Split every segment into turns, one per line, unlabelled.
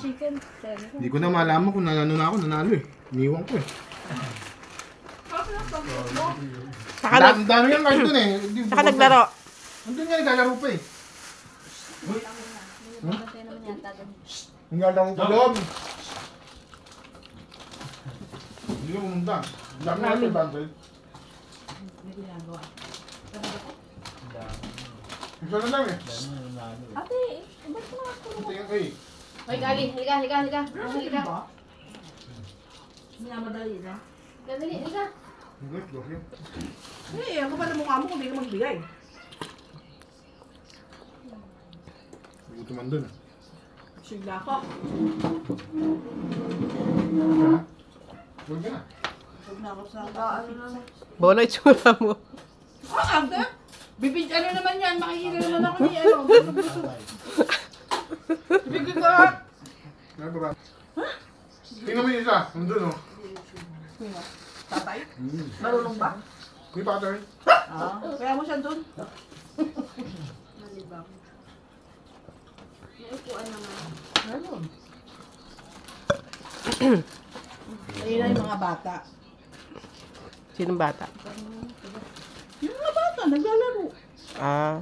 chicken.
Hindi ko na malaman kung nanalo eh. Iniwan ko eh.
Saka
Ang dami yung card dun eh.
Saka naglaro.
Andun nga naglalaro pa eh. Ang lalaro pa doon. Hindi ko pumunta. Ang dami natin bundle. Isa na lang eh.
Ate, ba't mo ako?
Tingnan kayo.
Hoy, Gali, halika. Halika.
Minamadali na.
Dali, halika.
Eh, ako pa na mukha mo kung hindi ka magbigay.
Hindi ko tumandun ah.
Sigla ako.
Huwag ka na.
Huwag na ako sa
Bono, itsura mo.
ate? Bibig, ano naman yan? Makikita naman ako ni ano. Busog-busog. Bibig ka!
Ano ba? Tingnan mo yung isa. Nandun oh.
Tatay? Marunong ba?
May pattern.
Kaya mo siya dun?
Malibang. May upuan naman.
Meron. Ayun na yung mga bata.
Sinong bata?
Yung mga bata, naglalaro.
Ah.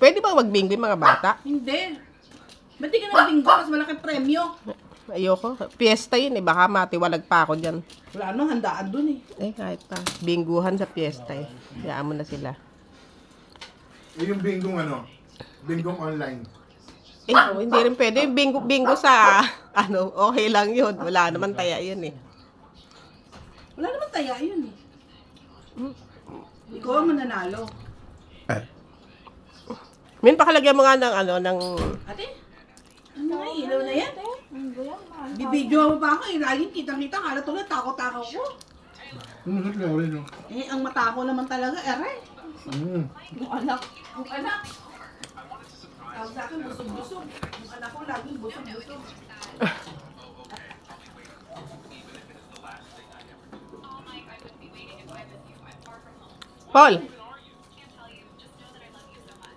Pwede ba magbingo yung mga bata?
Hindi. Ba't di ka nagbinggo? Mas malaki premyo.
Ayoko. Fiesta yun eh. Baka matiwalag pa ako dyan.
Wala nang handaan dun eh.
Eh, kahit pa. Bingguhan sa fiesta eh. Hayaan mo na sila.
Eh yung bingong ano? Bingong online.
Eh, hindi rin pwede. Yung bingo sa, ano, okay lang yun. Wala naman taya yun eh.
Wala naman taya yun eh. Ikaw ang mananalo.
Min, pakalagyan mo nga ng, ano, ng...
Ate? Ano nga, ilaw na yan? Bibidyo mo pa ako eh. Laging kitang-kita. Kala tulad, takot-takaw ko.
Masarap na rin oh.
Eh, ang mata ko naman talaga, ere. Yung anak. Tawag sa akin, busog-busog. Yung anak ko laging busog-busog.
Paul!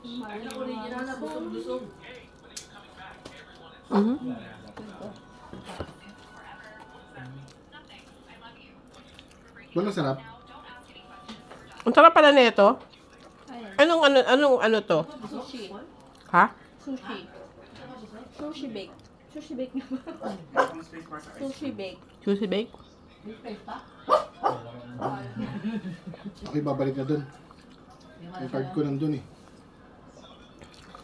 Yan ang original na busog-busog.
Wala sarap.
Ang sarap pala nito. Anong to?
Sushi.
Ha?
Sushi. Sushi bake. Sushi bake naman. Sushi bake.
Juicy bake?
Okay, babalik na dun. Yung card ko nandun eh.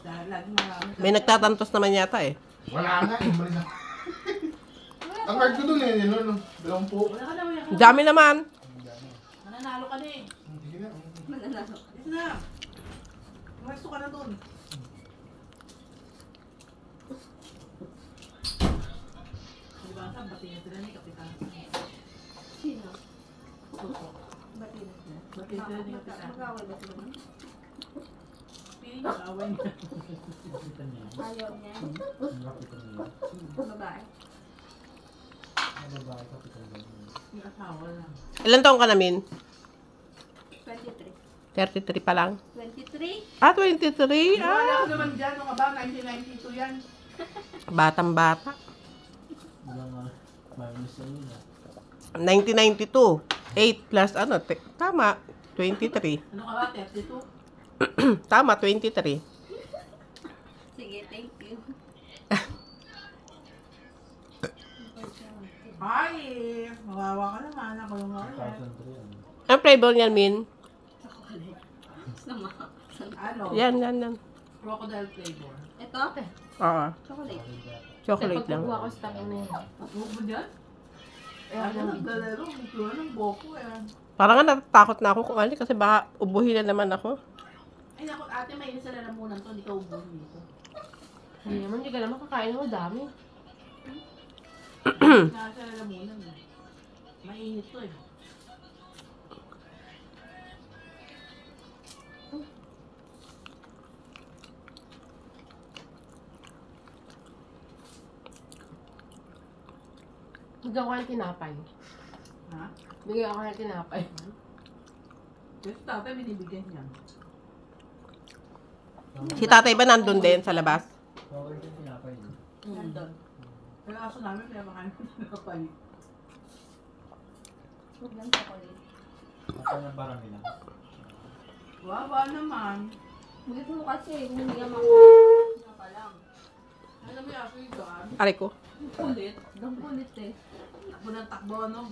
Dahil laging mga...
May nagtatantos naman yata eh.
Wala nga eh. Balik na. Ang card ko dun eh. Yun, no? 20.
Wala ka na, wala ka.
Dami naman.
Mananalo ka na eh.
Sige na.
Mananalo.
Ito na. Umasto ka na dun. Di ba, batiin sila ni Kapitan.
Sino?
Suso.
Ba't yun?
Batiin sila ni Kapitan.
Mag-away ba sila?
Piling niya, away niya.
Ayaw niya. Babae.
Yung asawa lang.
Ilan taong ka namin?
23.
33 pa lang.
23?
Ah, 23?
Wala
Ah,
ko naman dyan, nung about 1992 yan.
batang-bata. 1992. 8 plus ano, tama, 23.
Ano ka ba, 32?
Tama, 23.
Sige, thank you.
Ay, mawawa ka naman. Ako yung mga
Ang flavor niyan, Min?
Sama.
Ano?
Yan.
Crocodile flavor.
Ito?
Oo.
Chocolate.
Chocolate lang.
Pagkukuha ko sa takin na yun.
Huwag mo dyan? Ano, naglalaro. Magkuha ng boko eh.
Parang nga natatakot na ako kung ano kasi baka ubuhin na naman ako.
Ay, naku, ate, may isa na lamunan to. Hindi ka ubuhin dito.
Hindi naman, hindi ka naman kakain mo, dami.
Nasa na lamunan eh. Mainit to eh.
Bigyan ko ng tinapay.
Ha?
Bigyan ako ng tinapay.
Kasi tatay, binibigyan niya.
Si tatay ba nandun din sa labas?
Nandun. Pero aso namin, kaya makain ko tinapay.
Huwag lang chocolate.
Ako na parang ilang.
Wawa naman.
Bulit mo kasi, kung hindi ka makulit. Nga pa lang.
Alam mo yung aso ito,
Aray ko.
ang kulit.
Ang kulit eh.
Takbo ng takbo, no?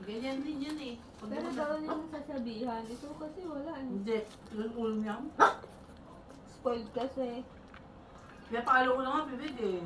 Ganyan din yan eh. Pag
Pero
naman-
bawal niya sasabihan. Ito kasi wala eh.
Hindi. Yung ulo niya.
Spoiled kasi.
Kaya pakalo ko na nga, bibig eh.